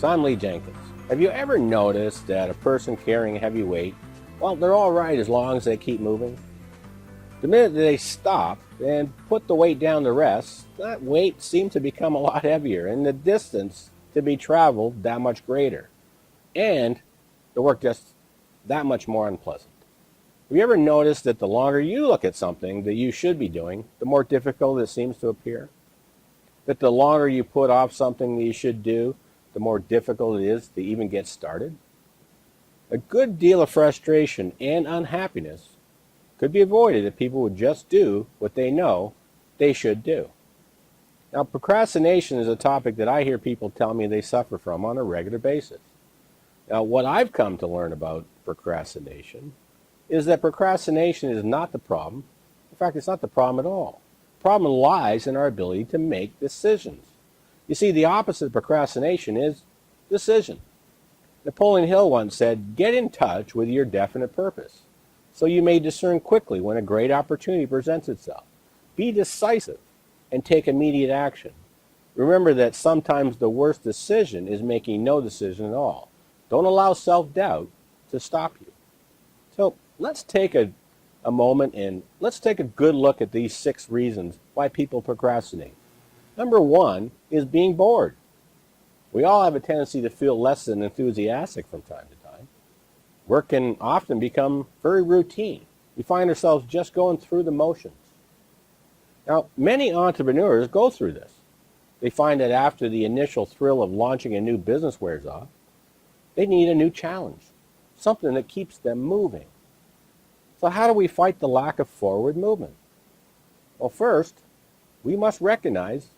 So I'm Lee Jenkins. Have you ever noticed that a person carrying a heavy weight, well, they're all right as long as they keep moving? The minute they stop and put the weight down to rest, that weight seems to become a lot heavier and the distance to be traveled that much greater. And the work just that much more unpleasant. Have you ever noticed that the longer you look at something that you should be doing, the more difficult it seems to appear? That the longer you put off something that you should do, the more difficult it is to even get started? A good deal of frustration and unhappiness could be avoided if people would just do what they know they should do. Now, procrastination is a topic that I hear people tell me they suffer from on a regular basis. Now, what I've come to learn about procrastination is that procrastination is not the problem. In fact, it's not the problem at all. The problem lies in our ability to make decisions. You see, the opposite of procrastination is decision. Napoleon Hill once said, "Get in touch with your definite purpose, so you may discern quickly when a great opportunity presents itself. Be decisive and take immediate action. Remember that sometimes the worst decision is making no decision at all. Don't allow self-doubt to stop you." So let's take a moment and let's take a good look at these 6 reasons why people procrastinate. Number 1 is being bored. We all have a tendency to feel less than enthusiastic from time to time. Work can often become very routine. We find ourselves just going through the motions. Now, many entrepreneurs go through this. They find that after the initial thrill of launching a new business wears off, they need a new challenge, something that keeps them moving. So how do we fight the lack of forward movement? Well, first, we must recognize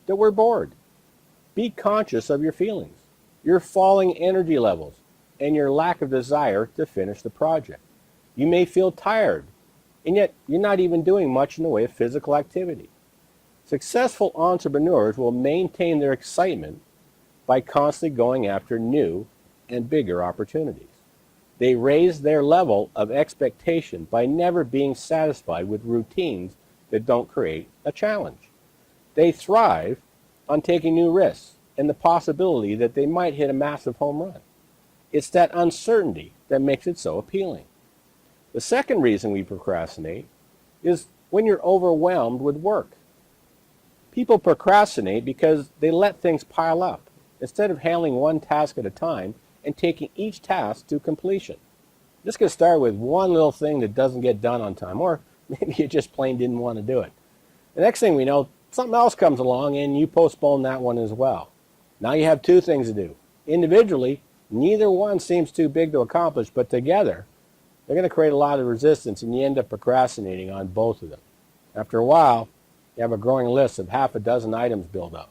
that we're bored. Be conscious of your feelings, your falling energy levels, and your lack of desire to finish the project. You may feel tired, and yet you're not even doing much in the way of physical activity. Successful entrepreneurs will maintain their excitement by constantly going after new and bigger opportunities. They raise their level of expectation by never being satisfied with routines that don't create a challenge. They thrive on taking new risks and the possibility that they might hit a massive home run. It's that uncertainty that makes it so appealing. The second reason we procrastinate is when you're overwhelmed with work. People procrastinate because they let things pile up instead of handling one task at a time and taking each task to completion. This could start with one little thing that doesn't get done on time, or maybe you just plain didn't want to do it. The next thing we know, something else comes along and you postpone that one as well. Now you have 2 things to do. Individually, neither one seems too big to accomplish, but together, they're going to create a lot of resistance and you end up procrastinating on both of them. After a while, you have a growing list of half a dozen items build up.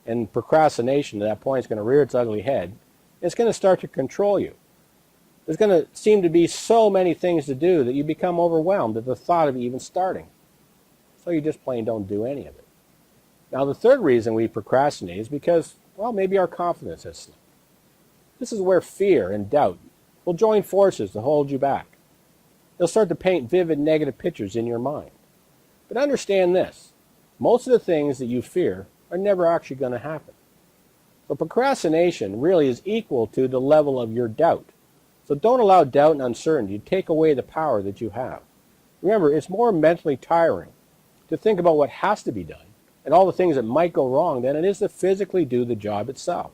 And procrastination at that point is going to rear its ugly head. It's going to start to control you. There's going to seem to be so many things to do that you become overwhelmed at the thought of even starting. So you just plain don't do any of it. Now, the third reason we procrastinate is because, well, maybe our confidence has slipped. This is where fear and doubt will join forces to hold you back. They'll start to paint vivid negative pictures in your mind. But understand this, most of the things that you fear are never actually going to happen. So procrastination really is equal to the level of your doubt. So don't allow doubt and uncertainty to take away the power that you have. Remember, it's more mentally tiring to think about what has to be done and all the things that might go wrong than it is to physically do the job itself.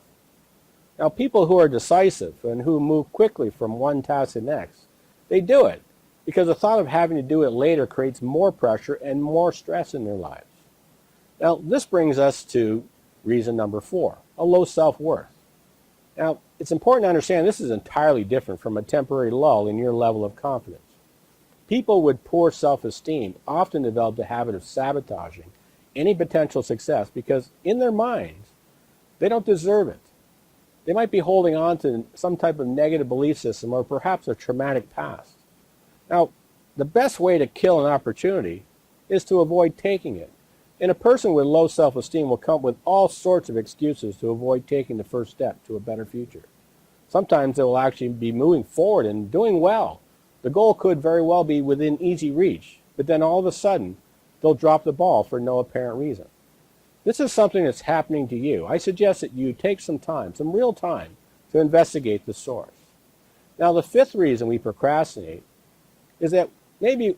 Now, people who are decisive and who move quickly from one task to the next, they do it because the thought of having to do it later creates more pressure and more stress in their lives. Now, this brings us to reason number 4, a low self-worth. Now, it's important to understand this is entirely different from a temporary lull in your level of confidence. People with poor self-esteem often develop the habit of sabotaging any potential success because in their minds, they don't deserve it. They might be holding on to some type of negative belief system or perhaps a traumatic past. Now, the best way to kill an opportunity is to avoid taking it. And a person with low self-esteem will come up with all sorts of excuses to avoid taking the first step to a better future. Sometimes they will actually be moving forward and doing well. The goal could very well be within easy reach, but then all of a sudden, they'll drop the ball for no apparent reason. This is something that's happening to you. I suggest that you take some time, some real time, to investigate the source. Now, the fifth reason we procrastinate is that maybe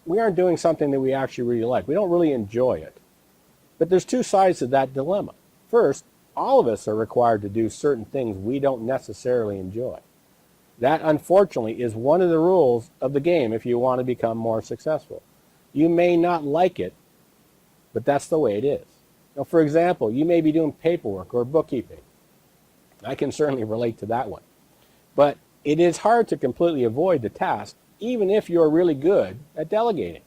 we aren't doing something that we actually really like. We don't really enjoy it. But there's two sides to that dilemma. First, all of us are required to do certain things we don't necessarily enjoy. That, unfortunately, is one of the rules of the game if you want to become more successful. You may not like it, but that's the way it is. Now, for example, you may be doing paperwork or bookkeeping. I can certainly relate to that one. But it is hard to completely avoid the task, even if you're really good at delegating.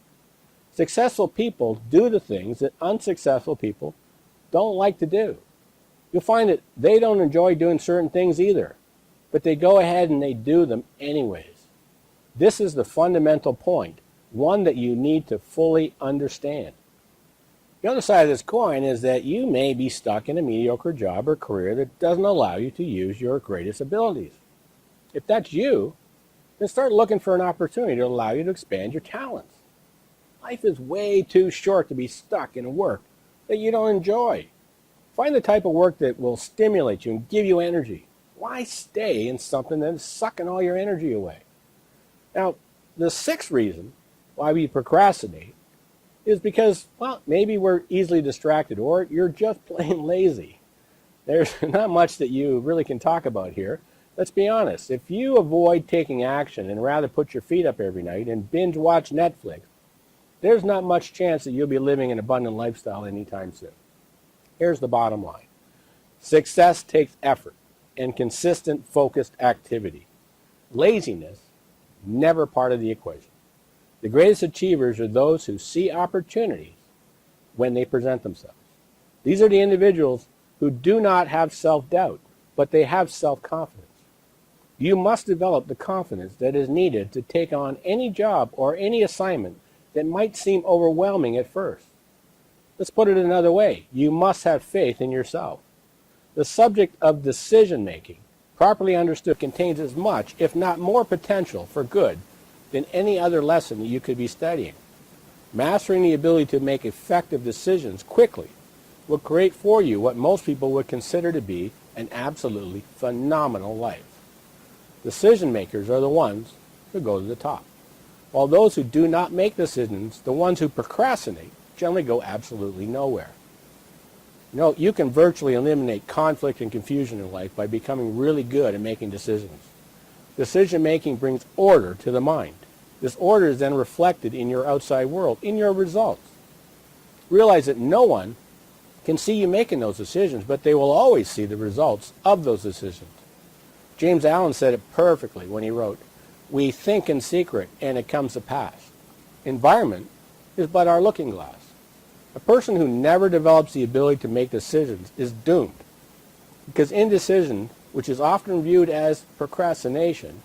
Successful people do the things that unsuccessful people don't like to do. You'll find that they don't enjoy doing certain things either, but they go ahead and they do them anyways. This is the fundamental point, one that you need to fully understand. The other side of this coin is that you may be stuck in a mediocre job or career that doesn't allow you to use your greatest abilities. If that's you, then start looking for an opportunity to allow you to expand your talents. Life is way too short to be stuck in work that you don't enjoy. Find the type of work that will stimulate you and give you energy. Why stay in something that's sucking all your energy away? Now, the sixth reason why we procrastinate is because, well, maybe we're easily distracted or you're just plain lazy. There's not much that you really can talk about here. Let's be honest. If you avoid taking action and rather put your feet up every night and binge watch Netflix, there's not much chance that you'll be living an abundant lifestyle anytime soon. Here's the bottom line. Success takes effort and consistent, focused activity. Laziness, never part of the equation. The greatest achievers are those who see opportunities when they present themselves. These are the individuals who do not have self-doubt, but they have self-confidence. You must develop the confidence that is needed to take on any job or any assignment that might seem overwhelming at first. Let's put it another way. You must have faith in yourself. The subject of decision-making, properly understood, contains as much, if not more, potential for good than any other lesson that you could be studying. Mastering the ability to make effective decisions quickly will create for you what most people would consider to be an absolutely phenomenal life. Decision makers are the ones who go to the top, while those who do not make decisions, the ones who procrastinate, generally go absolutely nowhere. You know, you can virtually eliminate conflict and confusion in life by becoming really good at making decisions. Decision making brings order to the mind. This order is then reflected in your outside world, in your results. Realize that no one can see you making those decisions, but they will always see the results of those decisions. James Allen said it perfectly when he wrote, "We think in secret and it comes to pass. Environment is but our looking glass." A person who never develops the ability to make decisions is doomed, because indecision, which is often viewed as procrastination,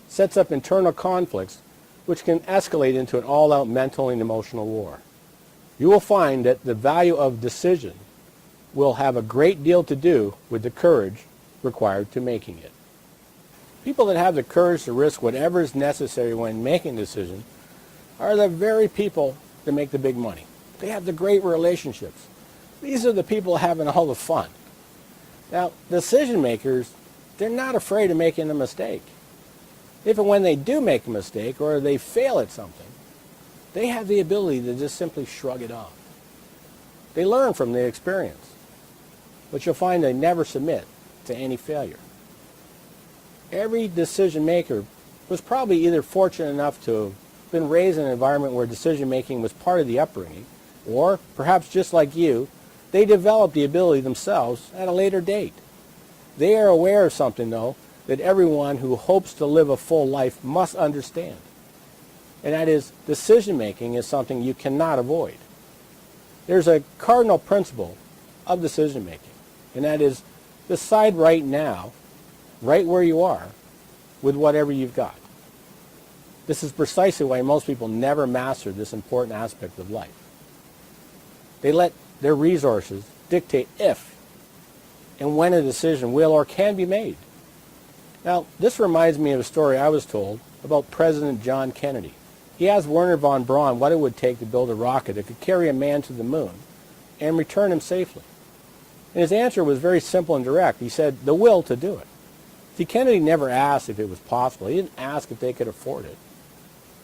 sets up internal conflicts which can escalate into an all-out mental and emotional war. You will find that the value of decision will have a great deal to do with the courage required to making it. People that have the courage to risk whatever is necessary when making a decision are the very people that make the big money. They have the great relationships. These are the people having all the fun. Now, decision makers, they're not afraid of making a mistake. If and when they do make a mistake or they fail at something, they have the ability to just simply shrug it off. They learn from the experience, but you'll find they never submit to any failure. Every decision maker was probably either fortunate enough to have been raised in an environment where decision making was part of the upbringing, or perhaps just like you, they developed the ability themselves at a later date. They are aware of something, though, that everyone who hopes to live a full life must understand. And that is, decision-making is something you cannot avoid. There's a cardinal principle of decision-making, and that is, decide right now, right where you are, with whatever you've got. This is precisely why most people never master this important aspect of life. They let their resources dictate if and when a decision will or can be made. Now, this reminds me of a story I was told about President John Kennedy. He asked Wernher von Braun what it would take to build a rocket that could carry a man to the moon, and return him safely? And his answer was very simple and direct. He said, the will to do it. See, Kennedy never asked if it was possible. He didn't ask if they could afford it.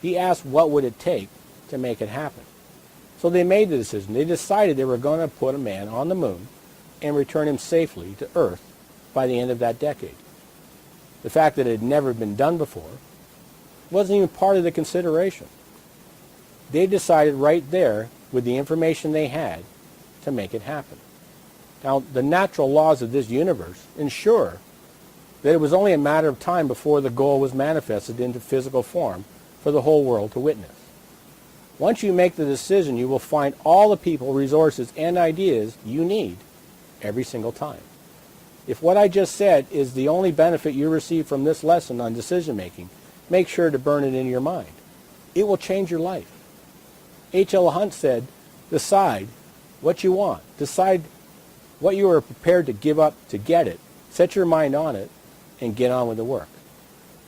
He asked what would it take to make it happen. So they made the decision. They decided they were going to put a man on the moon and return him safely to Earth by the end of that decade. The fact that it had never been done before wasn't even part of the consideration. They decided right there, with the information they had, to make it happen. Now, the natural laws of this universe ensure that it was only a matter of time before the goal was manifested into physical form for the whole world to witness. Once you make the decision, you will find all the people, resources, and ideas you need every single time. If what I just said is the only benefit you receive from this lesson on decision making, make sure to burn it in your mind. It will change your life. H.L. Hunt said, decide what you want. Decide what you are prepared to give up to get it. Set your mind on it and get on with the work.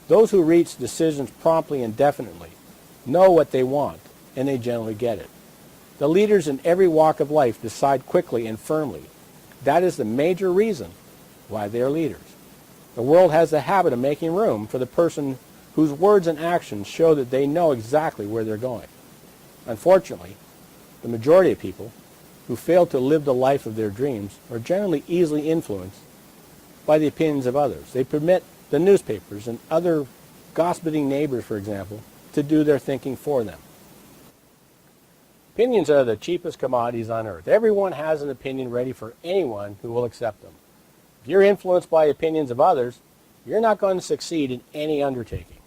Those who reach decisions promptly and definitely know what they want, and they generally get it. The leaders in every walk of life decide quickly and firmly. That is the major reason why they are leaders. The world has the habit of making room for the person whose words and actions show that they know exactly where they're going. Unfortunately, the majority of people who fail to live the life of their dreams are generally easily influenced by the opinions of others. They permit the newspapers and other gossiping neighbors, for example, to do their thinking for them. Opinions are the cheapest commodities on earth. Everyone has an opinion ready for anyone who will accept them. If you're influenced by opinions of others, you're not going to succeed in any undertaking.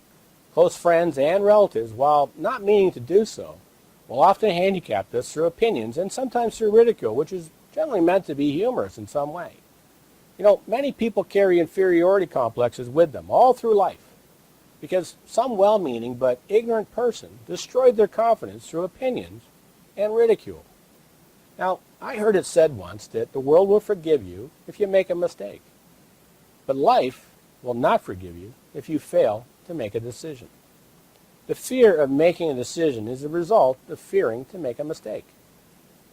Close friends and relatives, while not meaning to do so, will often handicap us through opinions and sometimes through ridicule, which is generally meant to be humorous in some way. You know, many people carry inferiority complexes with them all through life because some well-meaning but ignorant person destroyed their confidence through opinions and ridicule. Now, I heard it said once that the world will forgive you if you make a mistake, but life will not forgive you if you fail to make a decision. The fear of making a decision is the result of fearing to make a mistake.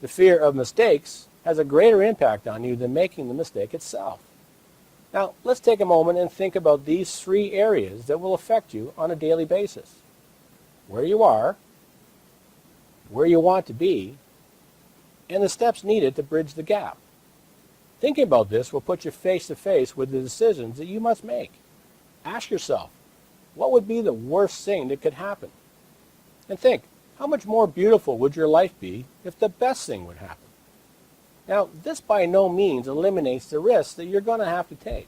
The fear of mistakes has a greater impact on you than making the mistake itself. Now, let's take a moment and think about these three areas that will affect you on a daily basis. Where you are, where you want to be, and the steps needed to bridge the gap. Thinking about this will put you face to face with the decisions that you must make. Ask yourself, what would be the worst thing that could happen? And think, how much more beautiful would your life be if the best thing would happen? Now, this by no means eliminates the risks that you're going to have to take,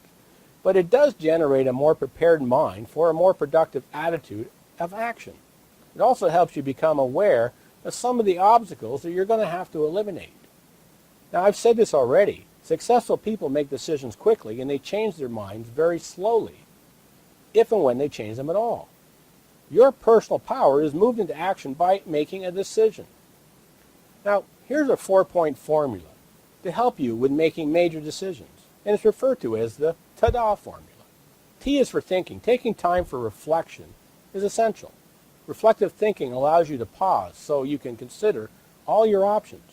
but it does generate a more prepared mind for a more productive attitude of action. It also helps you become aware of some of the obstacles that you're going to have to eliminate. Now, I've said this already. Successful people make decisions quickly and they change their minds very slowly, if and when they change them at all. Your personal power is moved into action by making a decision. Now, here's a 4-point formula to help you with making major decisions, and it's referred to as the ta-da formula. T is for thinking. Taking time for reflection is essential. Reflective thinking allows you to pause so you can consider all your options.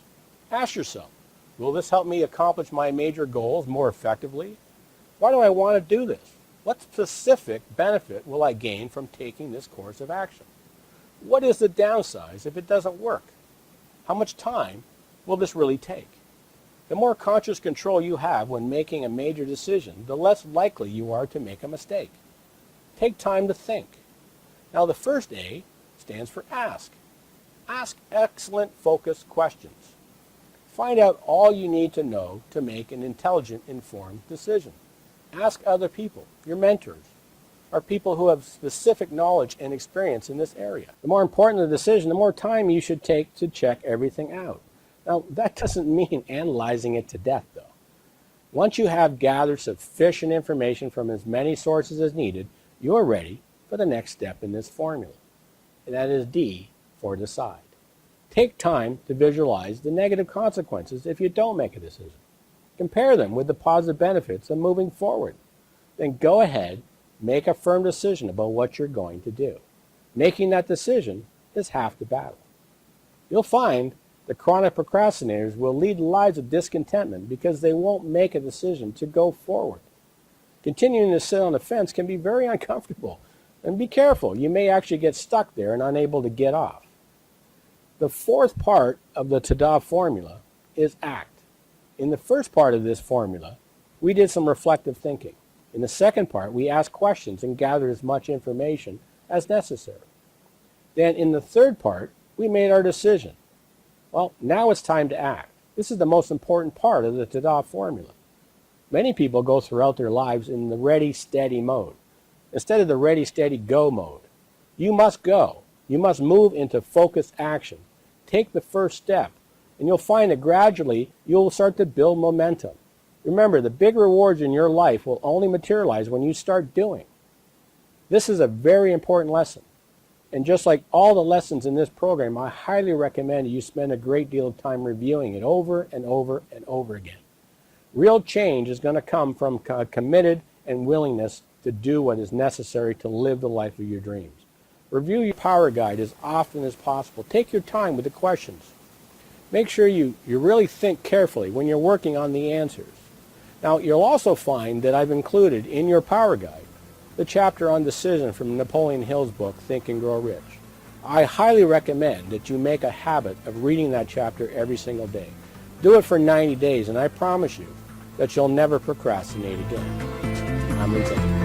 Ask yourself, will this help me accomplish my major goals more effectively? Why do I want to do this? What specific benefit will I gain from taking this course of action? What is the downside if it doesn't work? How much time will this really take? The more conscious control you have when making a major decision, the less likely you are to make a mistake. Take time to think. Now, the first A stands for ask. Ask excellent, focused questions. Find out all you need to know to make an intelligent, informed decision. Ask other people, your mentors, or people who have specific knowledge and experience in this area. The more important the decision, the more time you should take to check everything out. Now, that doesn't mean analyzing it to death, though. Once you have gathered sufficient information from as many sources as needed, you're ready for the next step in this formula. And that is D for decide. Take time to visualize the negative consequences if you don't make a decision. Compare them with the positive benefits of moving forward. Then go ahead, make a firm decision about what you're going to do. Making that decision is half the battle. You'll find The chronic procrastinators will lead lives of discontentment because they won't make a decision to go forward. Continuing to sit on the fence can be very uncomfortable. And be careful, you may actually get stuck there and unable to get off. The fourth part of the TDA formula is ACT. In the first part of this formula, we did some reflective thinking. In the second part, we asked questions and gathered as much information as necessary. Then in the third part, we made our decision. Well, now it's time to act. This is the most important part of the TDA formula. Many people go throughout their lives in the ready, steady mode, instead of the ready, steady, go mode. You must go. You must move into focused action. Take the first step, and you'll find that gradually you'll start to build momentum. Remember, the big rewards in your life will only materialize when you start doing. This is a very important lesson. And just like all the lessons in this program, I highly recommend you spend a great deal of time reviewing it over and over and over again. Real change is going to come from a committed and willingness to do what is necessary to live the life of your dreams. Review your power guide as often as possible. Take your time with the questions. Make sure you really think carefully when you're working on the answers. Now, you'll also find that I've included in your power guide the chapter on decision from Napoleon Hill's book, Think and Grow Rich. I highly recommend that you make a habit of reading that chapter every single day. Do it for 90 days, and I promise you that you'll never procrastinate again. I'm Lindsay.